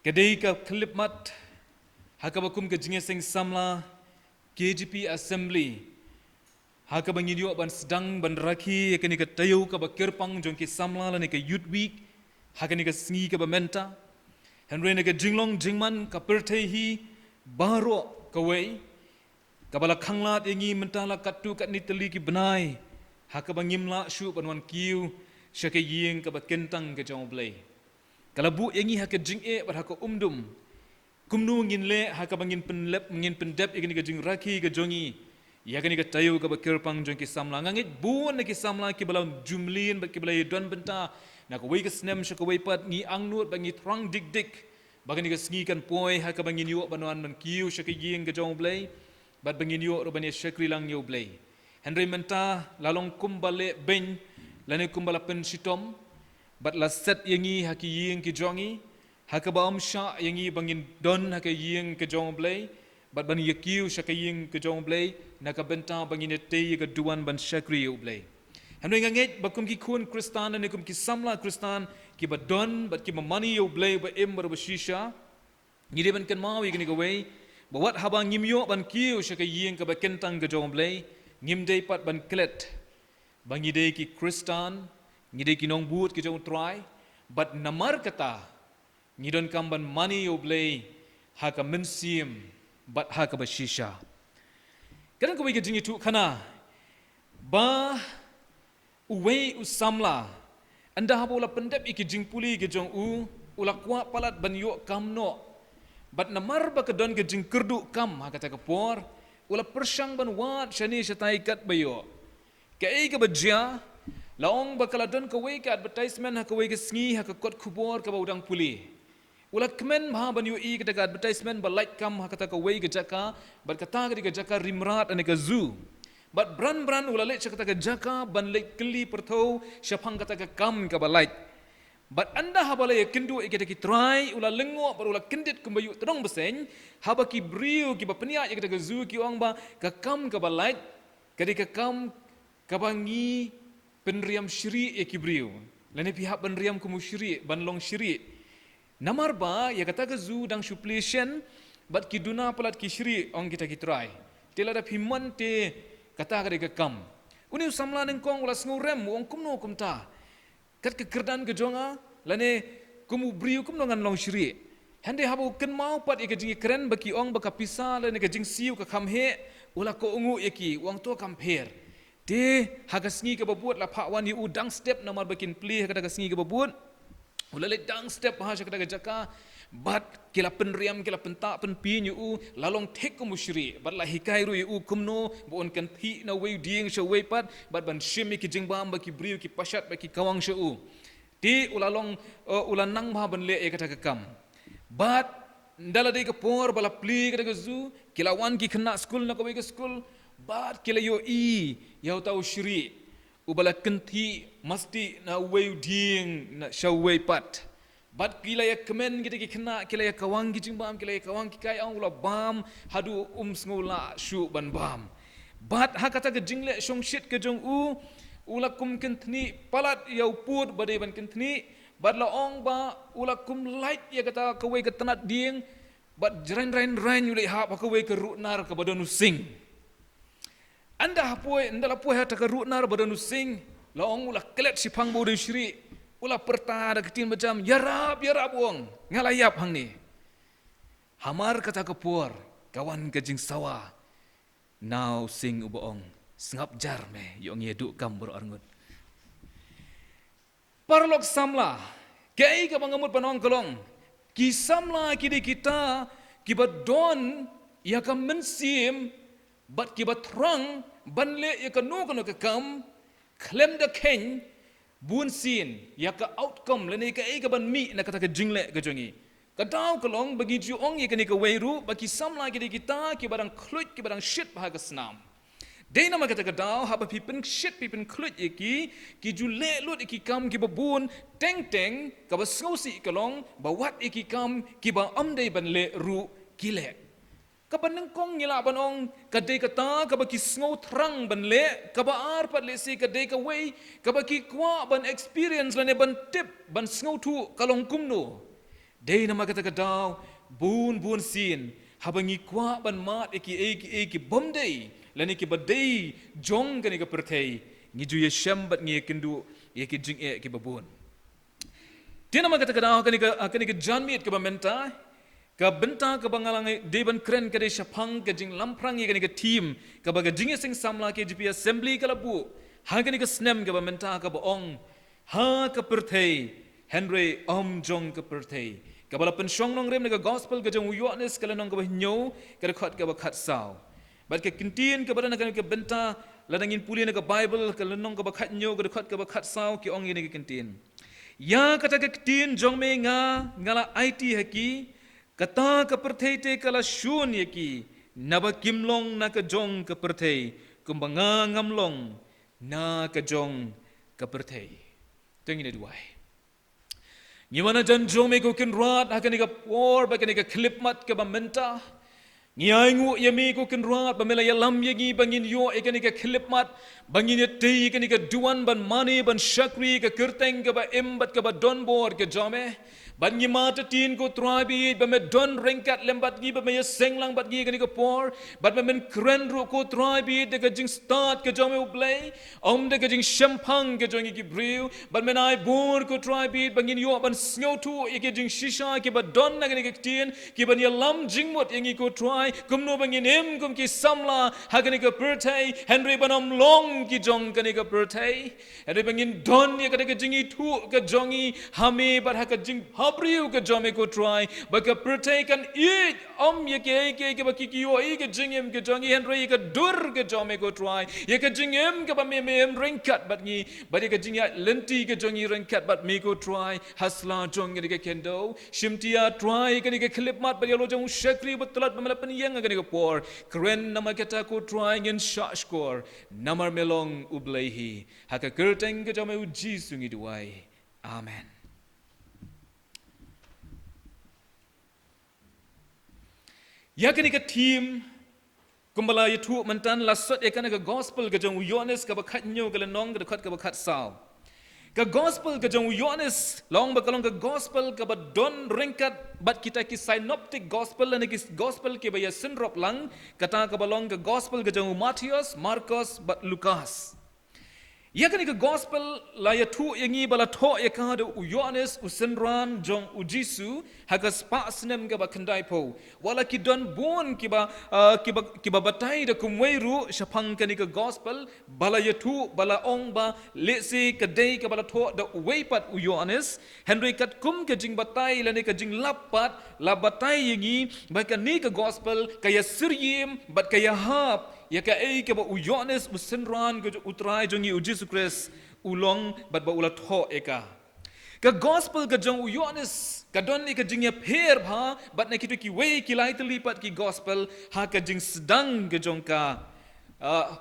Kadai ka klip mat hakabakum ke jinge sing samla KGP Assembly hakabang inyo ban sedang ban raki yakani ka tayo ka bakirpang jong ki samla la ni ka youth week hakani ka sngi ka bamenta henre ni ka jinglong jingman ka pertehi baro ka wei ka bala khanglat yangi mentala katu kat ni teli ki benai hakabang imla shu ban wan kiu syake ying ka bakentang ka jong blai Kalabu yangi haka jing'e bar haka umdum. Kumnu ngin le haka bangin penlep ngin pendep igani ka jing raki ka jongi. Ya kani ka tayo ka bakirpang jong ki samla ngangit buan na ki samla ki balau jumlin ba ki balai don benta na ka wei ka snem sya ka wei pat ngi angnut bangi trang dik dik. Bagani ka sngi kan poi haka bangin yo banuan man kiu sya ka ying ka jong blai. Bat bangin yo ro bani syakri lang yo blai. Henry menta lalong kumbale ben lane kumbala pen sitom. Bat la set yangi haki ying ki jongi haka ba sha yangi bangin don haka ying ke jong blai bat ban yakiu shaka ying ke jong blai naka benta bangin te ka duan ban shakri u blai hanoi nganget bakum ki kun kristan ne kum ki samla kristan ki ba don bat ki mani u blai ba em ba shisha ni de ban kan mawi gni ka wei ba wat haba ngimyo ban kiu shaka ying ka ba kentang ke jong blai ngim dei pat ban klet bangi dei ki kristan Ngidai kinong buat kita try, but namar kata, ngidon kamban money oblay, haka mensim, but haka bashisha. Kadang kau ikut jingi tu kana, ba uwei usamla, anda haba ula pendep ikut jing puli ke jong ula kuat palat ban yok kamno, but namar ba kedon ke jing kerdu kam haka tak kapor, ula persyang ban wat shani syatai kat bayo, kai ke bajia. Laong bakala don ka wei ka advertisement ha ka wei ka sngi ha ka kot kubor ka ba udang puli. Ula kemen ha ban yu i ka advertisement ba like kam ha ka wei ka jaka bat kata ka jaka rimrat ane ka zoo. Bat bran ula le ka jaka ban le keli pertho syapang kata ka kam ka ba like. Bat anda ha bala ya kendu ikita ki try ula lengo bar ula kendit kumbayu terong beseng ha ba ki brio ki ba penia ya ka zoo ki ong ba ka kam ka ba like kadi ka kam ka bangi penriam syiri ekibriu lane pihak penriam kumu syiri banlong syiri namar ba ya kata ke zu dang supplication bat kiduna palat ki syiri ong kita kitrai telada piman te kata ke kam uni samla neng kong ulas ngurem ong kumno kumta kat ke kerdan ke jonga lane kumu briu kumno ngan long syiri hande habu ken mau pat ike jingi keren baki ong baka pisa lane ke jing siu ka kamhe ula ko ungu eki wang to compare Te haga sngi ke babuat la pakwan yu dang step namar bakin pli haga sngi ke babuat ulale dang step ha syaka daga jaka bat kila penriam kila penta penpi yu lalong tek ku musyri bat la hikai ru yu kumno bon kan thi na wei ding sha wei pat bat ban shimi ki jingbam baki briu ki pashat baki kawang sha ti ulalong ulanang ma ban le e kata kam bat ndala de ke por bala pli kata zu kila wan ki kena school na ko wei ke school bat kila yo yau tahu syiri ubala kenti mesti na wei ding na shawei pat bat kila ya kemen kita ki kena kila ya kawang ki jimbam kila ya kawang ki kai ang ula bam hadu ngula shu ban bam bat ha kata ke jingle shong shit ke jong ula kum kentni palat yau put badai ban kentni bat la ong ba ula kum light ya kata ke wei ke tenat ding bat rain yulai ha ka wei ke runar ke badanu sing anda lapoi hata ka runar badanu sing laong ula kelet si pang bodo syri ula perta da ketin macam yarab wong ngalayap hang ni hamar kata kapur kawan kajing sawa now sing uboong sengap jar me yong yeduk kam berarngut parlok samla kei ka bangamut panong kolong ki samla kidi kita kibat don ya kam mensim bat kibat terang banle ya kanu ke kam klem da ken bun sin ya ka outcome lene ka e ka ban mi na kata ka jingle ka jongi ka daw kolong bagi ju ong ya kani ka weiru bagi samla ki kita ki barang klut ki barang shit bah ka snam dei nama kata ka daw ha ba pipen shit pipen klut ki ju le lut ki kam ki babun teng ka ba sausi kolong ba wat ki kam ki ba am dei ban le ru ki le kaban nengkong ngila ban ong kadai kata kaba ki sngau terang ban le kaba ar pat le si kadai ka wei kaba ki kwa ban experience lane ban tip ban sngau tu kalong kumno dei nama kata kadau bun sin habangi kwa ban mat eki bomdei lani ki badei jong kani ka perthei ngiju ye shambat ngi kendu eki jing ki babun dia nama kata kadau kani ka janmit ka bamenta ka benta ka bangalang deban kren ka de shapang ka jing lamprang ye ka team ka baga jing sing samla ke GP assembly ka labu ha ka snem ka benta ka baong ha ka perthei Henry jong ka perthei ka bala pensyong nong rem ka gospel ka jong Yohanes ka lanong ka nyo ka khat ka khat saw bat ka kintin ka badana ka benta ladangin puli na ka Bible ka lanong ka khat nyo ka khat saw ki ong ye ka kintin ya kata ka kintin jong me ngala IT haki kata ka perthei te kala shun yaki naba kimlong na ka jong ka perthei kumbanga ngamlong na ka jong ka perthei tengine duai ngimana jan jong me ko kin rat hakani ka por ba kani ka clip mat ka bamenta ngiaingu yami ko kin rat ba mela yalam yagi bangin yo ekani ka clip mat bangin ye te kani ka duan ban mani ban shakri ka kirteng ka ba embat ka ba don bor ka jame ban ngi mata tin ko trabi ba me don rengkat lembat gi ba me senglang bat gi kani ka por bat me men kren ru ko trabi de ka jing start ka jome ublay de ka jing champang ka jong ki brew bat me nai bor ko trabi bangin yo ban snyo tu ke jing shisha ki ba don na kani ka tin ki ban ya lam jing mot yangi ko try kum no bangin em kum ki samla ha kani ka pertai Henry banam long ki jong kani ka pertai Henry bangin don ya ka jing tu ka jongi hame bat ha ka jing Abriu ke jome ko try baka pertai kan eat ye ke baki ki yo ke jingem ke jongi Henry ke dur ke jome ko try ye ke jingem ke ba me ringkat bat ni bari ke jingya lenti ke jongi ringkat bat me ko try hasla jong ke kendo shimtia try ke clip mat ba lo jong shakri batlat ba pen yang ke por kren nama kata ko try ngin shot score namar melong ublehi haka kerteng ke jome uji sungi duai amen. Ya kani ka team kumbala yitu mantan lasot ekana ka gospel ka jong Yohanes ka bakhat nyo ka lanong ka khat ka bakhat saw ka gospel ka jong Yohanes long ba kalong ka gospel ka ba don ringkat bat kita ki synoptic gospel lani ki gospel ki ba ya sinrop lang kata ka balong ka gospel ka jong Matius Marcos bat Lucas ya kani ka gospel la ya tu yangi bala tho ya ka de Yohanes usenran jong ujisu haka spa snem ka ba kandai po wala ki don bon ki ba batai da kumweru shapang kani ka gospel bala ya tu bala ong ba lesi ka dei ka bala tho da weipat Yohanes Henry kat kum ka jing batai la ne ka jing lapat la batai yangi ba ka ni ka gospel ka ya siryim bat ka ya hap ya ka ke ba Yohanes usenran ka utrai jongi ujisu Kris ulong bat ba ulat ho eka ka gospel ka jong Yohanes ka don ni ka jing ya pher bha bat na kitu ki wei ki lai lipat ki gospel ha ka jing sedang ka jong ka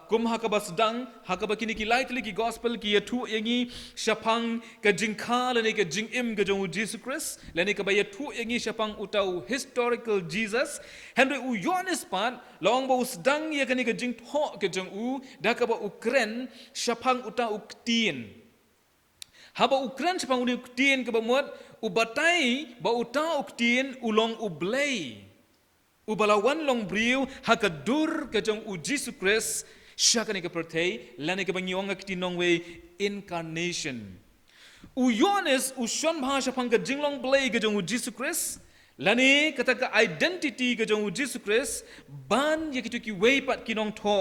kum ha ka ba sedang ha ka ba kini ki lai ki gospel ki ya tu yangi shapang ka jing kha la ni ka jing im ka jong Jesus Christ la ni ka ba ya tu yangi shapang utau historical Jesus Henry Yohanes pan long ba sedang ya ka ni ka jing tho ka jong da ka ba ukren shapang utau uktin haba ukren shapang uktin ka ba mot ubatai ba utau uktin ulong ublay ubalawan long briu hakadur ka jong Jesus Christ shakani ka pertei lani ka bangyong ka tinong we incarnation Yohanes ushon bhasha pang ka jinglong blay ka jong Jesus Christ lani kata ka identity ka jong Jesus Christ ban ye kitu ki we pat kinong tho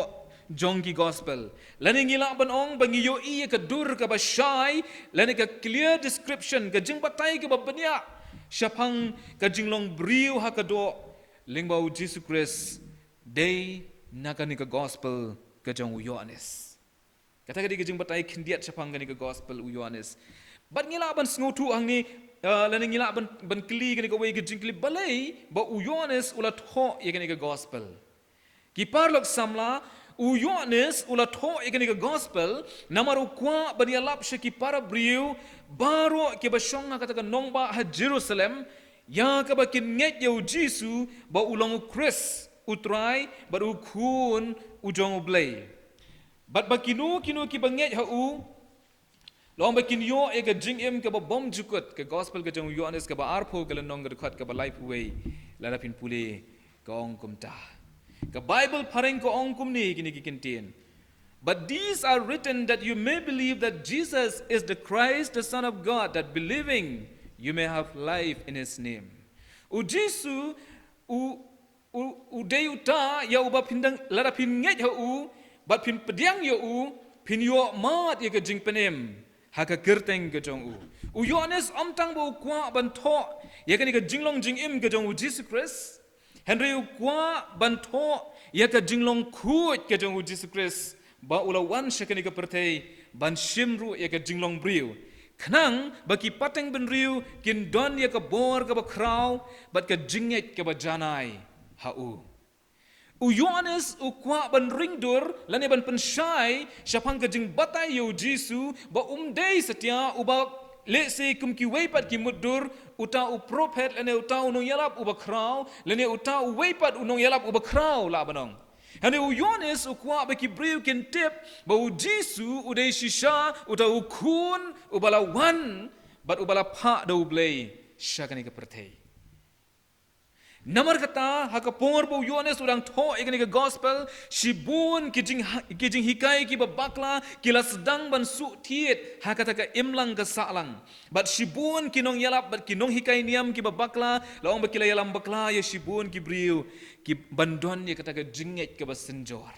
jong ki gospel lani ngila ban ong bangiyo i ka dur ka ba shai lani ka clear description ka jing batai ka ba banya shapang ka jinglong briu hakado lingbau Jesus Christ day nakani ka gospel ka jong Yohanes kata ka di ka jing batai kindiat shapang ka gospel Yohanes bat ngila ban sngotu ang ni lani ngila ban kli ka way ka jing kli balay ba Yohanes ulat ho ye ka gospel ki parlok samla Yohanes ulat ho ye ka gospel namaru kwa banialap siya ki para briu baro ki ba syong na kata ka nongba ha Jerusalem ya ka ba kin nget yo Jisu ba ulang Chris utrai bat u kun ujong ublay bat bakinu kinu ki banget ha u long bakin yo e ka jing em ka ba bom jukut ka gospel ka jong Yohanes ka ba arpo ka lenong ka khat ka ba life way la pin pule ka ong kum ta ka Bible pareng ka ong kum ni kini ki kintin. But these are written that you may believe that Jesus is the Christ, the Son of God, that believing you may have life in His name. U Jesu u day uta ya uba pindang lara pin nget ha u bat pin pediang ya u pin yo mat ya ka jing penem ha ka kerteng ka jong u. U Yohanes amtang bo kwa ban tho ya ka ni ka jinglong jing im ka jong u Jesus Christ. Henry u kwa ban tho ya ka jinglong khut ka jong u Jesus Christ. Ba ulawan syakani ka pertai ban shimru ya ka jinglong briu khnang baki pateng ben riu kin don ya ka bor ka ba kraw bat ka jinget ka ba janai ha u Yohanes u kwa ban ringdur lane ban pensyai syapang ka jing batai yo Jesu ba umdei setia u ba lese kum ki weipat ki mudur uta u prophet lane uta unong yalap u ba kraw lane uta u weipat unong yalap u ba kraw la banong. Hane u Yohanes u kwa baki briu kin tip ba u Jesu u dei shisha u ta u kun u bala wan bat u bala pa da u blay syakani ka pertai. Namar kata haka pongor ba u Yohanes udang tho ikani ka gospel shibun kijing hikai ki ba bakla kila sedang ban su tiet haka ta ka imlang ka salang bat shibun kinong yalap bat kinong hikai niam ki ba bakla laong ba kila yalam bakla ya shibun ki briu ki bandon ya kata ka jinget ka ba senjor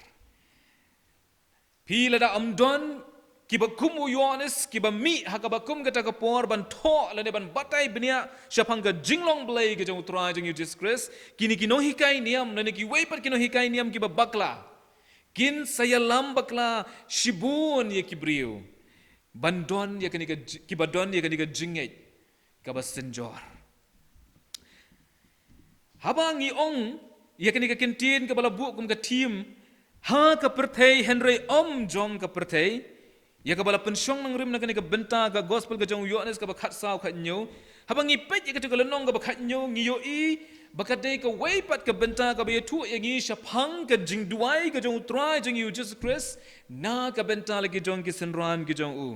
pila da amdon ki ba kum u Yohanes ki ba mi haka ba kum kata ka por ban tho lane ban batai benia syapang ka jinglong blay ka jong utrai jong Jesus Christ kini kinong hikai niam lane ki weipat kinong hikai niam ki ba bakla kin saya lam bakla shibun ya ki briu bandon ya ki badon ya ka jinget ka ba senjor habang i ong ya ka kintin ka bala bu kum ka team ha ka perthai Henry om jong ka perthai ya ka bala pensyong nang rim na ka benta ka gospel ka jong Yohanes ka ba khat saw khat nyo habang i pet ya ka lenong ka ba khat nyo ngiyo i bakadai ka weipat ka benta ka ba tu ya ngi syapang ka jing duai ka jong utrai jong Jesus Christ na ka benta lagi jong ki senran ki jong u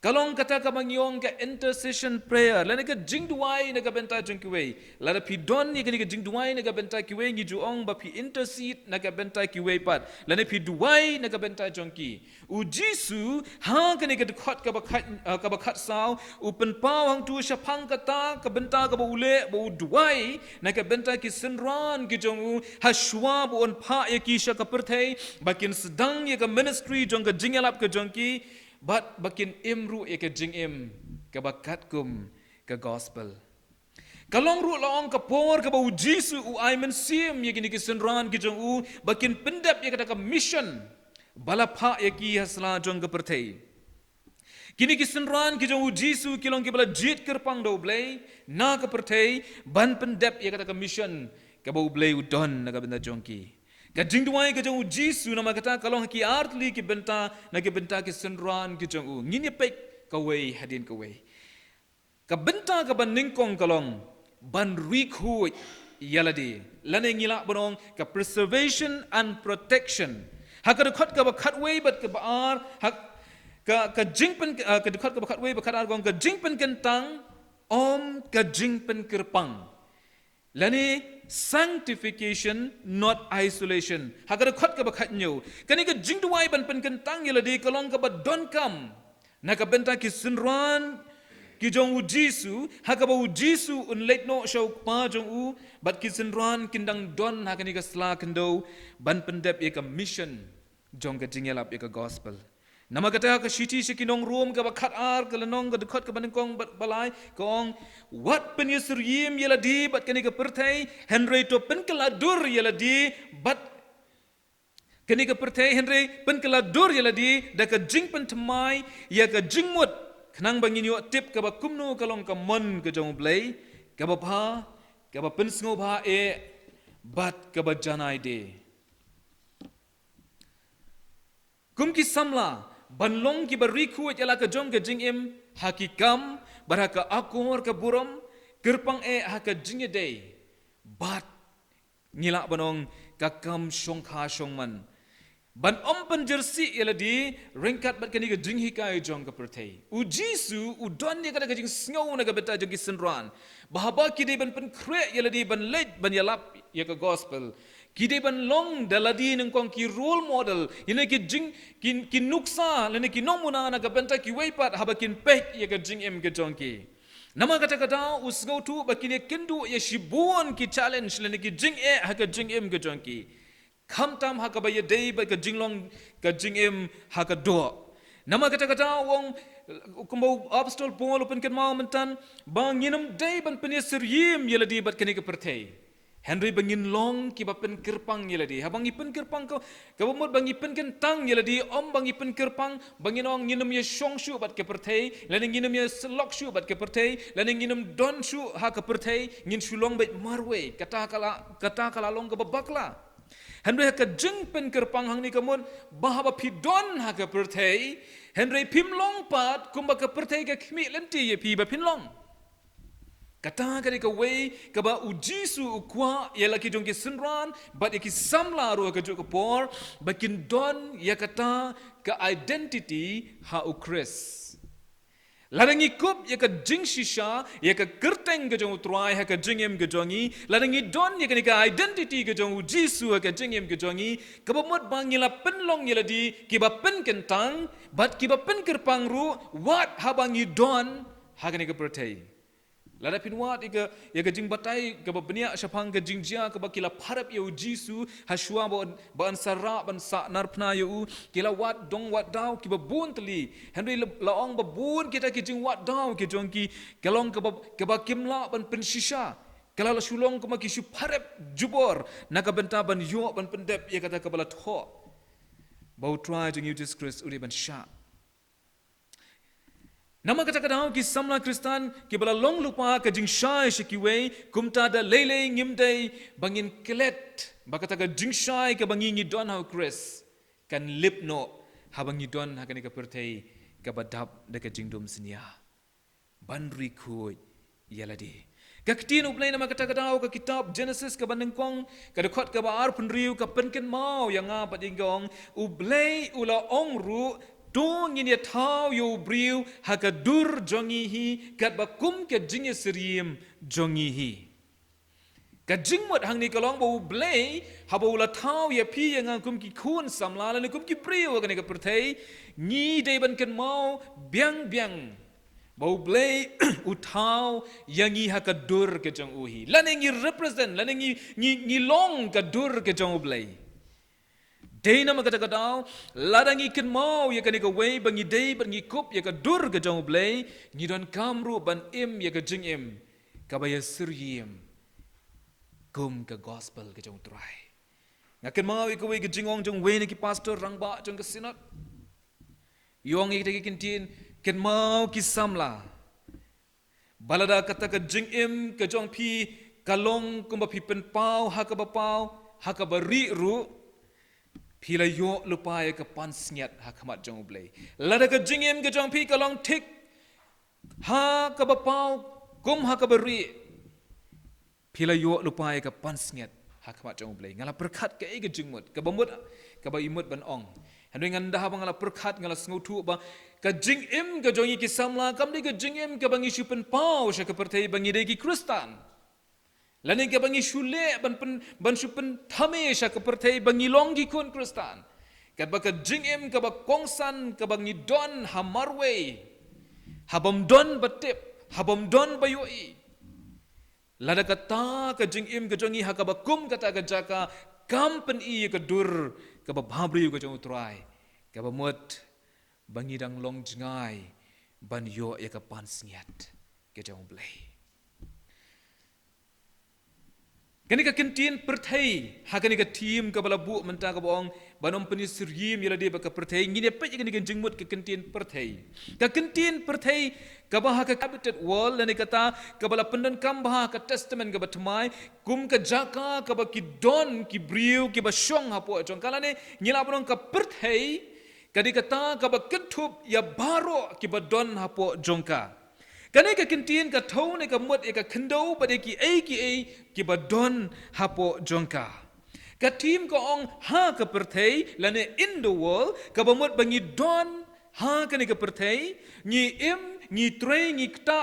kalong kata ka mangyong ka intercession prayer lana ka jing duai na ka benta jong kiwei lana pi don ni ka jing duai na ka benta kiwei ngi juong ba pi intercede na ka benta kiwei pat lana pi duai na ka benta jong ki u Jesu ha ka ni ka khot ka ba khat saw u pen pawang tu syapang kata ka benta ka ba ule ba u duai na ka benta ki senran ki jong u ha shwa bu on pa ya ki sha ka perthai bakin sedang ya ka ministry jong ka jingalap ka jong ki bat bakin imru e ka jing im ka bakat kum ka gospel kalong ru laong ka por ka ba u Jesu u ai men sim ye kini ki senran ki jong u bakin pendap ye kata ka mission balapha ye ki hasla jong ka perthai kini ki senran ki jong u Jesu kilong ki bala jit kerpang do blai na ka perthai ban pendap ye kata ka mission ka ba u blai u don na ka benda jong ki ka jing duai ka jong u Jesu nama kata kalong ki artli ki benta na ki benta ki senran ki jong u ngini pek ka wei hadin ka wei ka benta ka ban ningkong kalong ban rikhu yaladi lane ngila bonong ka preservation and protection haka khot ka ba khat wei bat ka ba ar hak ka jingpen ka khot ka ba khat wei ba khat ar gong ka jingpen kentang om ka jingpen kerpang lane sanctification not isolation haka khot ka ba khat nyu kani ka jing duai ban pen kentang yaladi kalong ka ba don kam na ka benta ki senran ki jong u Jesu haka ba u Jesu un let no show pa jong u bat ki senran kindang don haka ni ka sla kendo ban pendep ye ka mission jong ka jingelap ye ka gospel nama kata ka shiti shikinong room ka ba khat ar ka lanong ka khot ka ban kong balai kong wat pen yesriem yeladi bat kani ka perthai Henry to pen kala dur yeladi bat kani ka perthai Henry pen kala dur yeladi da ka jing pen tmai ya ka jingmut khnang bangin yo tip ka ba kumno kalong ka mon ka jong blai ka ba pha ka ba pen sngo pha e bat ka ba janai de kum ki samla banlong ki bariku jala ka jong ka jing im hakikam baraka akor ka buram kerpang e haka jing day bat ngila banong kakam shong kha shong man ban pan jersey yeladi ringkat bat kani ga jing hikai jong ka perthei u jisu u don ni kada ga jing sngow na ga beta jong ki senran bahaba kidi ban pen kre yeladi ban late ban yalap ya ka gospel kidi ban long daladi nang kong ki role model ina ki jing ki nuksa lene ki nomuna na ga benta ki weipat haba kin pek ya ga jing em ga jong ki nama kata-kata usgau tu bakini kendu ya shibuan ki challenge lene ki jing ha ka jing em ga jong ki kham tam ha ka ba ye dei ba ka jinglong ka jingem ha ka do nama kata-kata wong kumbo apostol Paul open ken mau mentan bang yinam dei ban penia seryim yeladi bat kani ka perthei Henry bangin long ki ba pen kirpang yeladi habang ipen kirpang ko ka ba mod bang ipen ken tang yeladi om bang ipen kirpang bangin ong yinam ye shong shu bat ka perthei laning yinam ye slok shu bat ka perthei laning yinam don shu ha ka perthei ngin shulong bet marwe kata kala long ka babakla Henry haka jeng pen kerpang hang ni kamun bahaba pidon haka perthei Henry pimlong pat kumba ka perthei ka khmi lenti ye pi ba pinlong kata ka ka wei ka ba ujisu ukwa yela ki jong ki sinran but ki samla ro ka jo ka por bakin don ya kata ka identity ha ukris Larangi kup ya ka jing shisha ya ka kerteng ka jong utrai ha ka jingem ka jongi larangi don ya ka ni ka identity ka jong jisu ha ka jingem ka jongi ka ba mod bang yela penlong yela di ki ba pen kentang bat ki ba pen kerpang ru wat ha bang yi don ha ka ni ka perthei lada pin wat ya ka jing batai ka ba benia shapang ka jing jia ka ba kila pharap ya jisu ha shua ba an sarra ban sa narpna ya u kila wat dong wat daw ki ba bun tli Henry laong ba bun kita ki jing wat daw ki jong ki kalong ka ba kimla ban pen shisha kala la shulong ka ma ki shu pharap jubor na ka benta ban yo ban pendep ya kata ka bala tho ba try jing Jesus Christ uri ban sha Nama kata-kata ki samla Kristan ki bala long lupa ka jing shai shikiwe kumta da lele ngimdai bangin kelet bakata ka jing shai ka bangi ngi don how Chris kan lipno ha bangi don ha kan ka perthei ka badap da ka jing dum sinia banri khoi yaladi ka kitin uplay nama kata-kata ka kitab Genesis ka banengkong ka dekhot ka ba ar punriu ka penken mau yang nga padingong ublay ula ongru Dong ini tahu yo briu haka dur jongi hi kat bakum ke jingye seriem jongi hi. Ka jingmot hang ni kalong bau blay haba ula tahu ya pi yang kum ki kun samla la kum ki briu ka ni ka perthei ni dei ban ken mau biang bau blay utau yang i haka dur ke jong uhi. Laneng i represent laneng i long ka dur ke jong blay. Day nama kata-kata, ladang ikan mau ya kan ika wei bangi day bangi kup ya ka dur ka jong blay, ni don kamru ban im ya ka jing im, kabaya siryim, kum ka gospel ka jong try. Ngakan mau ika wei ka jingong jong wei ni ki pastor rangba jong ka sinat, yong ika ki kintin kan mau ki samla, balada kata ka jing im ka jong pi kalong kumba pi pen pau haka ba pau haka ba ri ru. Pila yo lupa ya ke pansnyat hakamat jong blay. Lada ke jingim ke jong pi kalong tik ha ke bapau kum ha ke beri. Pila yo lupa ya ke pansnyat hakamat jong blay. Ngala berkat ke ege jingmut ke bamut ke ba imut ban ong. Hendu nganda ha ngala berkat ngala sengutu ba ke jingim ke jongi ki samla kam de ke jingim ke bangi syupen pau sya ke pertai bangi de ki Kristan. Lani ke bangi shule ban supen thame sha ke perthei bangi long ki kun Kristan. Kat ba ka jingem ka ba kongsan ka bangi don hamarwe. Habam don batip, habam don bayoi. Lada kata ka jingem ka jongi ha ka ba kum kata ka jaka kampen i ka dur ka ba bhabri ka jong utrai. Ka ba mut bangi dang long jingai ban yo ya ka pansnyat ke jong blay. Kani ka kintin perthei ha kani ka team ka bala bu menta ka bong banom pani siryim yala de ba ka perthei ngine pe kani ka jingmut ka kintin perthei ka ba ha ka habitat wall lani kata ka bala pendan kam ba ka testament ka batmai kum ka jaka ka ba ki don ki briu ki ba shong ha po jong kala ne ngila bonong ka perthei kadi kata ka ba ketup ya baro ki ba don ha po jongka. Kani ka kintin ka thau ne ka mut e ka khendau pa de ki ba don hapo jongka. ka team ko ong ha ka perthei lane in the world ka bamot bangi don ha ka ni ka perthei ni ni tre ni kta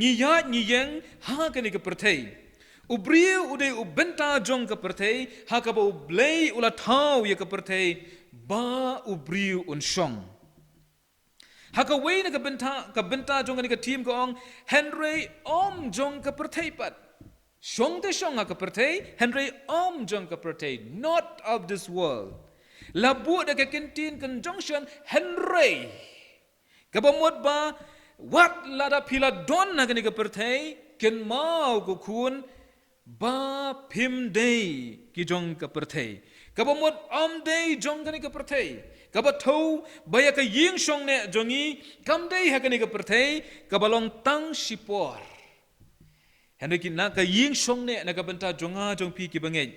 ni ya ni yang ha ka ni ka perthei ubriu ude ubenta jong ka perthei ha ka ba ublei ula thau ya ka perthei ba ubriu un shong haka wei na ka benta jong ka team ko ong Henry om jong ka perthei pat shong te shong ka perthei Henry om jong ka perthei not of this world labu da ka kintin conjunction Henry ka bamot ba wat lada pila don na ka perthei ken mau ko kun ba phim dei ki jong ka perthei ka bamot om dei jong ka perthei kaba thau baya ka ying shong ne jongi kam dei ha ka perthei kabalong tang sipor Henry ki na ka ying shong ne na ka benta jonga jong pi ki bangai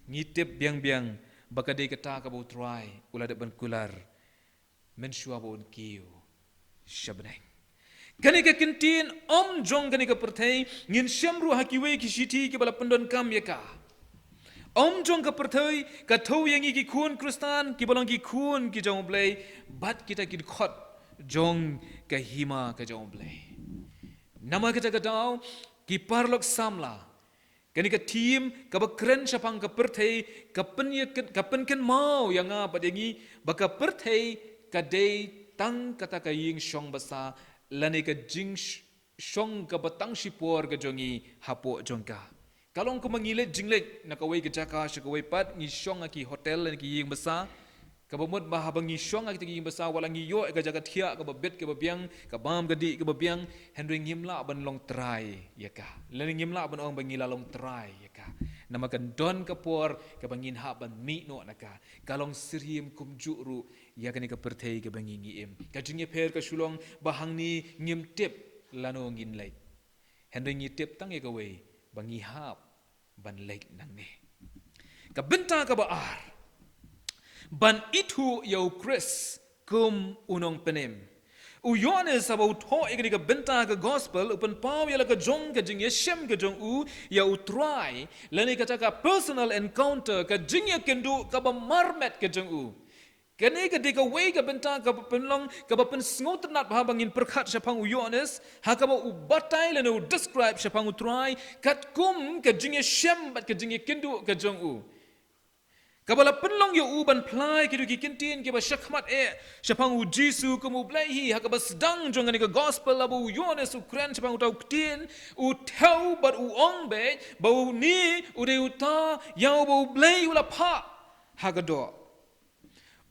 ngitep biang baka dei ka ta ka bo try ula de ban kular men shua bon kiu shabneng kani ka kintin om jong kani ka perthei ngin shamru hakiwe ki shiti ki bala pendon kam ya ka om jong ka perthei ka thau yangi ki khun kristan ki balong ki khun ki jong blai bat kita ki khot jong ka hima ka jong blai nama kita ka dau ki parlok samla kani ka team ka ba kren sapang ka perthei ka penken mau yang apa dengi baka perthei ka dei tang kata ka ying shong basa lani ka jing shong ka batang sipor ka jongi hapo jongka kalong ko mangilet jinglet nakaway ka jaka shakaway pat ngi shong aki hotel ni ki ying basa ka bamot ba habang ngi shong aki ying basa walang ngi yo ka jaga thia ka babet ka babiang ka bam ka di ka babiang Henry ngimla ban long try ya ka lani ngimla ban ong bangila long try ya ka namakan don ka por ka bangin ha ban mi no naka kalong sirim kum juru ya ka ni ka perthei ka bangin ngiem ka jinge per ka shulong bahang ni ngim tip lano ngin lai Henry ngi tip tang ka way bangi hap ban lek nang ne ka benta ka ba ar ban itu yau Chris kum unong penem u Yohanes aba utho igni ka benta ka gospel upan paw yala ka jong ka jing yeshem ka jong u ya utrai lani ka ka personal encounter ka jing ya kendu ka ba marmet ka jong u kani ka dika way ka benta ka penlong ka ba pen sngot nat ba bangin perkhat sapang u Yohanes ha ka ba u batai lani u describe sapang u try kat kum ka jing yeshem bat ka jing kendu ka jong u kabala penlong yo uban plai kidu ki kintin ki ba shakmat sapang u Jisu kumu blai hi ha ka ba sedang jong ni ka gospel abu Yohanes u kran sapang u tau tin u tau bat u ong be ba u ni u de u ta yau ba u blai u la pa ha ka do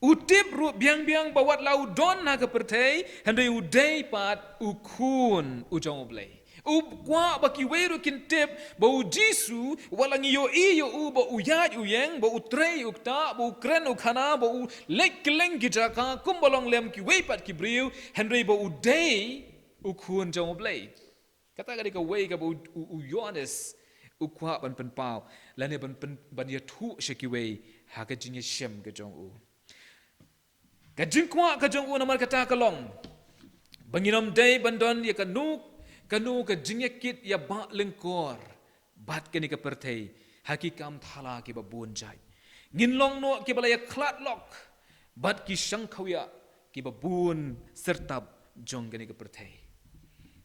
utip ru biang bawat lau don na ka perthei handai u dei pat u kun u jong blai u kwa ba ki weru kintip ba u Jisu walang iyo u ba u yat u yang ba u trei u ta ba u kren u khana ba u lek keleng ki jaka kumbalong lem ki wei pat ki briu handai ba u dei u kun jong blai kata ka wei ka ba u Yohanes u kwa ban pen pau lane ban ya thu sheki wei ha ka jing shem ka jong u ka jingkwa ka jong una mar kata kalong banginom day bandon ya kanu ka jingyakit ya ba lengkor bat kani ka perthei hakikam thala ki babun jai nginlong no ki balaya klat lok bat ki shangkhawya ki babun sertab jong kani ka perthei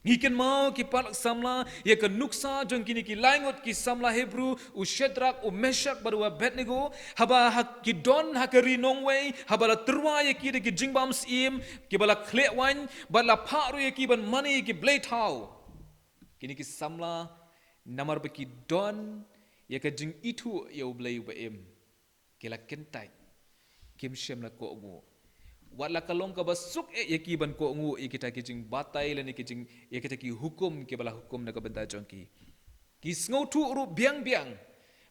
ngiken mau ki palak samla ya ka nuksa jong kini ki laingot ki samla Hebrew u Shadrach u Meshach baru Abednego haba hak ki don hakari nongwei haba la terwa ya ki de ki jingbam sim ki bala khlekwan bala pharu ya ki ban mani ki blaithau kini ki samla namar ba ki don ya ka jing itu ya ublai ba em ki la kentai kim shem la ko ngo wala kalong ka basuk yaki ban ko ngu ikita kijing batai lan kijing yakita ki hukum ki bala hukum na ka benta jongki ki sngo tu ru biang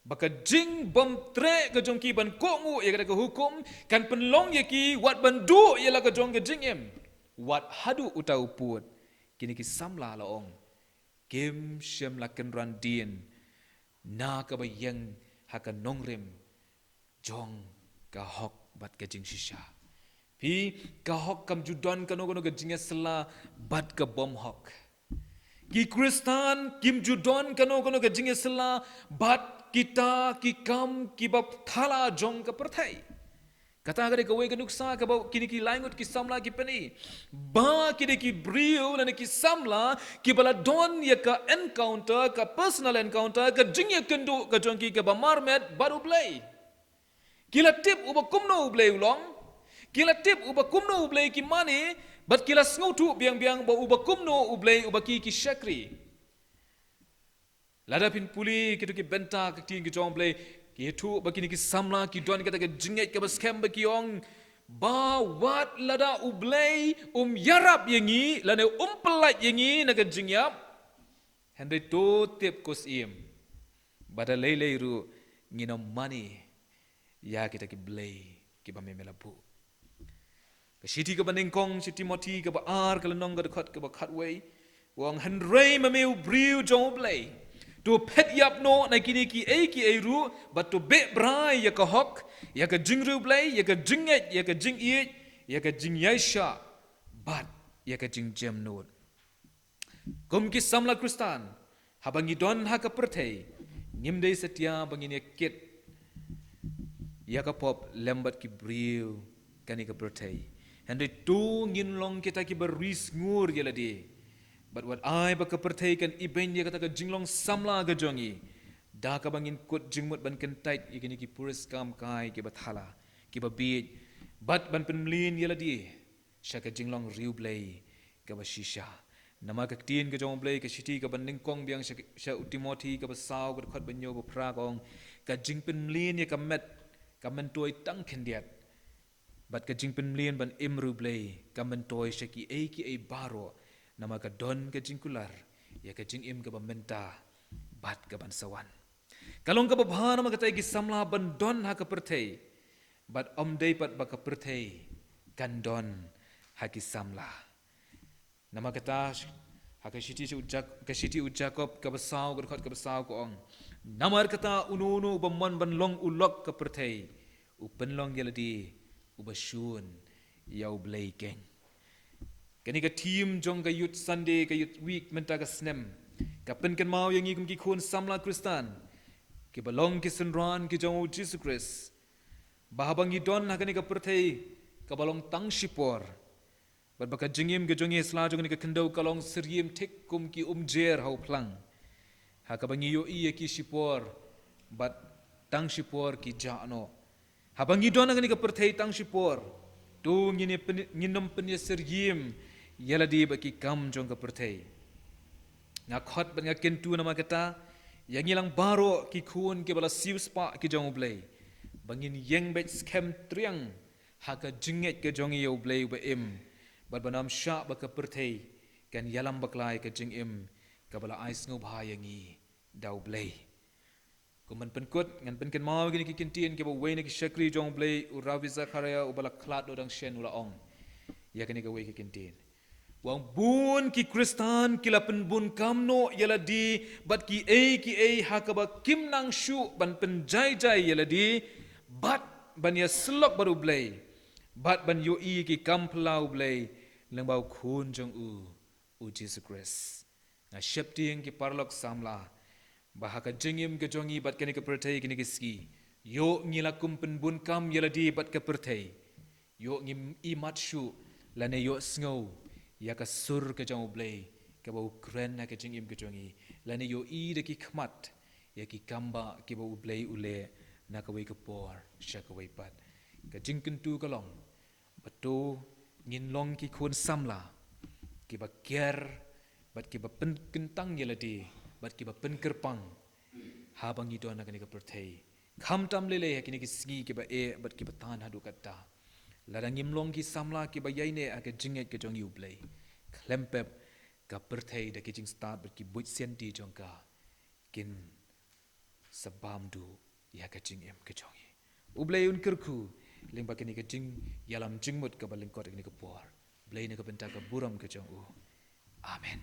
baka jing bom tre ka jongki ban ko ngu yakita ka hukum kan penlong yaki wat ban du yala ka jong ka jing em wat hadu utau put kini ki samla la ong kim shem la kan ran dien na ka ba yang haka nongrem jong ka hok bat ka jing shisha pi ka hok kam judon kano ka jinga sela bat ka bom hok ki kristan kim judon kano ka jinga sela bat kita ki kam ki bab thala jong ka perthai kata gade ka we ka nuksa ka ba kini ki langut ki samla ki pani ba kini ki brio lan ki samla ki bala don ya ka encounter ka personal encounter ka jingya kendu ka jongki ka ba marmet baru play kila tip uba kumno ublay ulong kila tip uba kumno ublay ki mani but kila sngutu biang-biang ba uba kumno ublay uba ki shakri ladapin puli kitu ki benta ki ting ki jong play ki tu ba kini ki samla ki don kata ki jinget ka ba scam ba ki ong ba wat lada ublay yarap yangi lane pelat yangi na ka jingyap hande to tip kos im bada lele ru ngino money ya kita ki blay ki ba memelapu ka shiti ka baningkong si Timothy ka ba ar ka lanong ka dekat ka ba khatway wang handray mameu briu jong blay to pet yap no na kini ki ai ru but to be brai ya ka hok ya ka jingru blay ya ka jinget ya ka jing i ya ka jing yaisha but ya ka jing jem no kum ki samla kristan habangi don ha ka perthei ngimdei setia bangini kit ya ka pop lembat ki briu kani ka perthei hande tu ngin long kita ki beris ngur yeladi but what I ba ka perthei kan iben ya kata ka jinglong samla ga jongi da ka bangin kut jingmut ban kan tait ikini ki puris kam kai ki bathala ki ba bit but ban penlin yeladi shaka jinglong riu blay ka ba shisha nama ka tin ka jong blay ka shiti ka ban ningkong biang sha Timothy ka ba saw ka khat ban yo ba pra kong ka jing penlin ya ka met ka men toy tang khendiat but ka jing penlin ban imru blay ka men toy shaki ai baro nama ka don ka jingkular ya ka jing im ka bamenta bat ka ban sawan kalong ka babhana ma ka tai ki samla ban don ha ka perthei but dei pat ba ka perthei kan don ha ki samla nama ka ta ha ka shiti ujakop ka basaw ka khot ka basaw ko ong namar kata unu bamman ban long ulok ka perthei upen long yeladi ubashun yau blay keng kani ka team jong ka youth Sunday ka youth week menta ka snem ka pen kan mau yang ikum ki khun samla kristan ki balong ki sunran ki jong Jesus Christ bahabang idon ha kani ka perthei ka balong tang shipor bat baka jingim ka jongi sla jong ni ka kendau kalong siriem thik kum ki jer hau plang ha ka bangi yo i ki shipor bat tang shipor ki jano ha bangi don ha kani ka perthei tang shipor tu ngini nginam pen siriem yaladi baki kam jong ka perthei nga khot ban nga kentu nama kata yang ilang baro ki khun ke bala siu spa ki jong blay bangin yeng bet scam triang ha ka jinget ke jong yo blay ba im bat banam sha ba ka perthei kan yalam baklai ka jing im ka bala ais ngo bha yangi dau blay kuman penkut ngan penken mau gini ki kintin ke ba wene ki shakri jong blay urawi zakaria ubala klat odang shen ula ong ya kani ka we ki kintin wang bun ki kristan kilapen bun kamno yaladi bat ki ai hakaba kim nang shu ban penjai jai yaladi bat ban ya slok baru blay bat ban yo i ki kam plau blay lengbau khun jong u Jesus Christ na shepting ki parlok samla bahaka jengim ke jongi bat kani ke perthei kini ke ski yo ngilakum pen bun kam yaladi bat ke perthei yo ngim imat shu lane yo sngau ya ka sur ke jong blay ke bau kren na ke jingim ke jongi lane yo i de ki khmat ya ki kamba ke bau blay ule na ka wei ke por sha ka wei pat ka jingkin tu ka long batu ngin long ki khun samla ki ba ker bat ki ba pen kentang yeladi bat ki ba pen kerpang ha bangi do na ka ni ka perthei kham tam lele ya ki ni ki sgi ki ba bat ki ba tan hadu kata ladang imlong ki samla ki ba yaine ake jinget ke jong yu blay klempep ka perthei da ki jing start bat ki buit senti jong ka kin sabam du ya ka jing em ke jong ublay un kerku ling ba kini ke jing yalam jingmut ka ba ling kot ni ka por blay ne ka benta ka buram ke jong amen